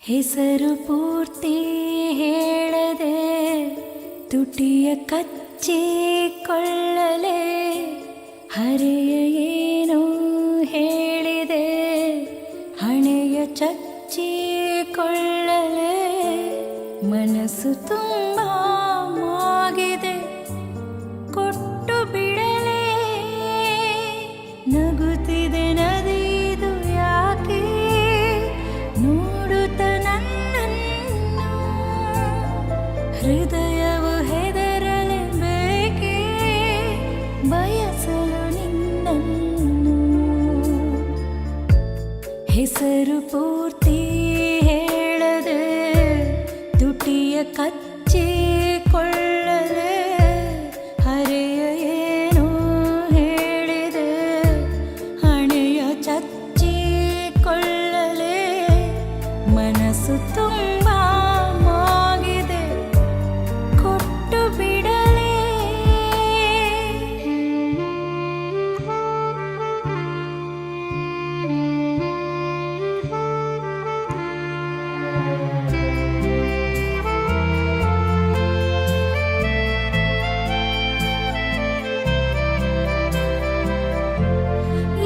ಹೆಸರು ಪೂರ್ತಿ ಹೇಳದೆ ತುಟಿಯ ಕಚ್ಚಿಕೊಳ್ಳಲೆ ಹರೆಯ ಏನೋ ಹೇಳಿದೆ ಹಣೆಯ ಚಚ್ಚಿಕೊಳ್ಳಲೆ ಮನಸ್ಸು ತುಂಬ ಮಾಗಿದೆ ಕೊಟ್ಟು ಬಿಡಲೆ ನಗುತ್ತಿದೆ ನದಿದು ಯಾಕೆ ನೋಡುತ್ತ ನನ್ನನ್ನು ಹೃದಯವು ಹೆದರಲೆ ಬೇಕೆ ಬಯಸಲು ನಿನ್ನನ್ನು ಹೆಸರು ಪೂರ್ತಿ ಹೇಳದೆ ತುಟಿಯ ಕಚ್ಚಿಕೊಳ್ಳಲೆ ಹರೆಯ ಏನೋ ಹೇಳಿದೆ ಹಣೆಯ ಚಚ್ಚಿಕೊಳ್ಳಲೆ ಮನಸ್ಸು ತುಂಬ ಮಾಗಿದೆ ಕೊಟ್ಟು ಬಿಡಲೆ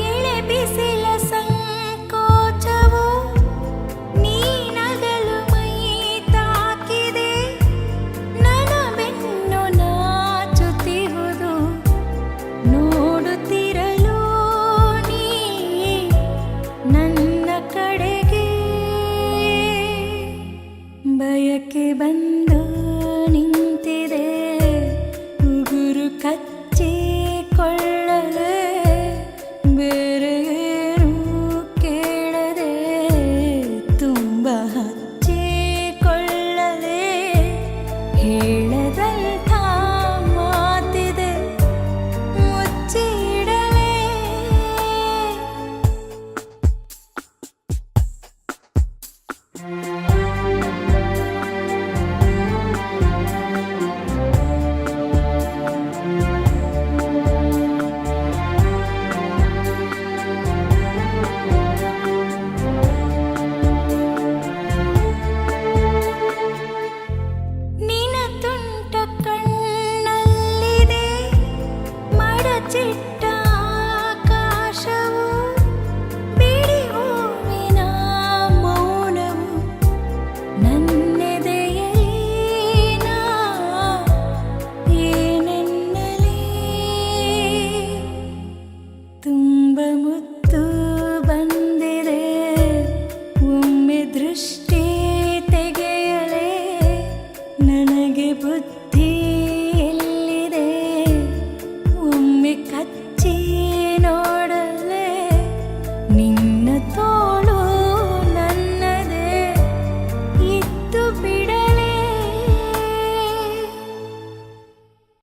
ಎಳೆ ಬಿಸಿಲ ಸಂಕೋಚವು ನೀನಗಲು ಮೈ ತಾಕಿದೆ ನನ್ನ ಬೆನ್ನು ನಾಚುತ್ತಿಹುದು ನೋಡುತ್ತಿರಲು ನೀ ನನ್ನ ಕಡೆಗೆ ಬಯಕೆ ಬಂದು ನಿಂತಿದೆ ಉಗುರು ಕಚ್ಚಿಕೊಳ್ಳಲೆ ಬೇರೆ ಏನು ಕೇಳದೆ ತುಂಬ ಹಚ್ಚಿಕೊಳ್ಳಲೆ ಹೇಳದಂಥ ಮಾತಿದೆ ಮುಚ್ಚಿಡಲೆ ನಿನ ತುಂಟ ಕಣ್ಣಲ್ಲಿದೆ ಮಡಚಿಟ್ಟ ಆಕಾಶವು ಬಿಡಿ ಹೂವಿನ ಮೌನವು ನನ್ನೆದೆಯಲ್ಲಿ ನಾ ಏನೆನ್ನಲಿ ತುಂಬ ಮುತ್ತು ಬಂದಿದೆ ಒಮ್ಮೆ ದೃಷ್ಟಿ